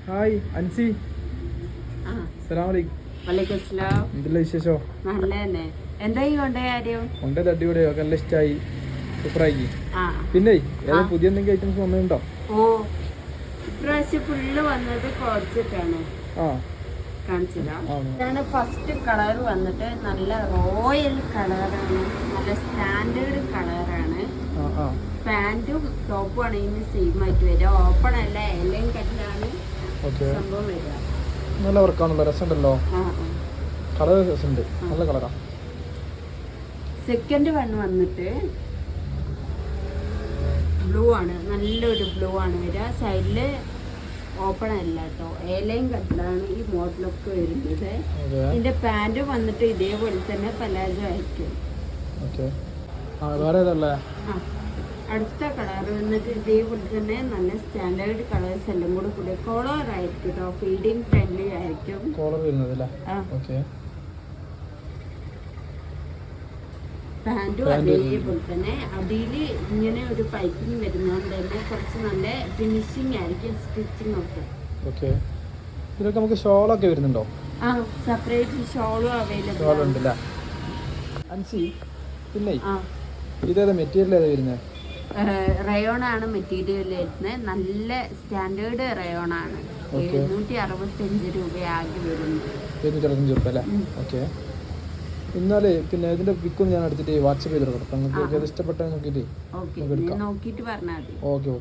Hi Ansi. എന്തെല്ലാം വിശേഷോ? കൊണ്ടേ അടിപൊളിയോ, നല്ല ഇഷ്ടമായി, സൂപ്പറായി. പിന്നെ ഏതാ പുതിയ എന്തെങ്കിലും ഐറ്റംസ് വന്നിട്ടുണ്ടോ? ഇപ്രാവശ്യം ഫുള്ള് വന്നത് കോഡ്സെറ്റാണ്. ഇതാണ് ഫസ്റ്റ് കളർ വന്നിട്ട് നല്ല റോയൽ കളറാണ്, നല്ല സ്റ്റാൻഡേർഡ് കളറാണ്. പാന്റും ടോപ്പും ആണ് ഇതിന് സെയിം ആയിട്ട് വരിക. ഓപ്പൺ അല്ല, എല്ലാം കട്ടിലാണ് സംഭവം വരിക. നല്ല വർക്കാണല്ലോ, രസമുണ്ടല്ലോ, കളർ രസമുണ്ട്, നല്ല കളറാ. സെക്കൻഡ് വൺ വന്നിട്ട് ബ്ലൂ ആണ്, നല്ലൊരു ബ്ലൂ ആണ് വരിക. സൈഡില് ഓപ്പൺ അല്ല കേട്ടോ, ഏലയും കട്ടിലാണ് ഈ മോഡലൊക്കെ വരുന്നത്. ഇതിന്റെ പാന്റ് വന്നിട്ട് ഇതേപോലെ തന്നെ പലാസോ ആയിരിക്കും. അടുത്ത കളർ വന്നിട്ട് ഇതേപോലെ തന്നെ നല്ല സ്റ്റാൻഡേർഡ് കളേഴ്സ് എല്ലാം കൂടെ കൂടെ കോളർ ആയിരിക്കും കേട്ടോ, ഫീഡിങ് ഫ്രണ്ട്ലി ആയിരിക്കും. പാന്റും അതേപോലെ തന്നെ അടിയില് ഇങ്ങനെ ഒരു പൈപ്പിംഗ് വരുന്നതുകൊണ്ട് തന്നെ കുറച്ച് നല്ല ഫിനിഷിംഗ് ആയിരിക്കും സ്റ്റിച്ചിങ് ഒക്കെ. ഇതിലൊക്കെ നമുക്ക് ഷോളൊക്കെ വരുന്നുണ്ടോ? സെപ്പറേറ്റ് ഷോളും അവൈലബിൾ ഉണ്ട്. അൻസി, പിന്നെ ഇതേതാ മെറ്റീരിയൽ ഏതാ വരുന്നത്? റയോൺ ആണ് മെറ്റീരിയൽ വരുന്നത്, നല്ല സ്റ്റാൻഡേർഡ് റയോൺ ആണ്. 765 രൂപ ആകെ വരുന്നത്. 765 രൂപ അല്ലേ? ഓക്കെ. എന്നാലേ പിന്നെ ഇതിന്റെ പിക്കും ഞാൻ എടുത്തിട്ട് വാട്സപ്പ് ചെയ്ത് കൊടുക്കാം. നിങ്ങൾക്ക് ഇഷ്ടപ്പെട്ട നോക്കിയിട്ട് നോക്കിയിട്ട് പറഞ്ഞാൽ മതി. ഓക്കെ.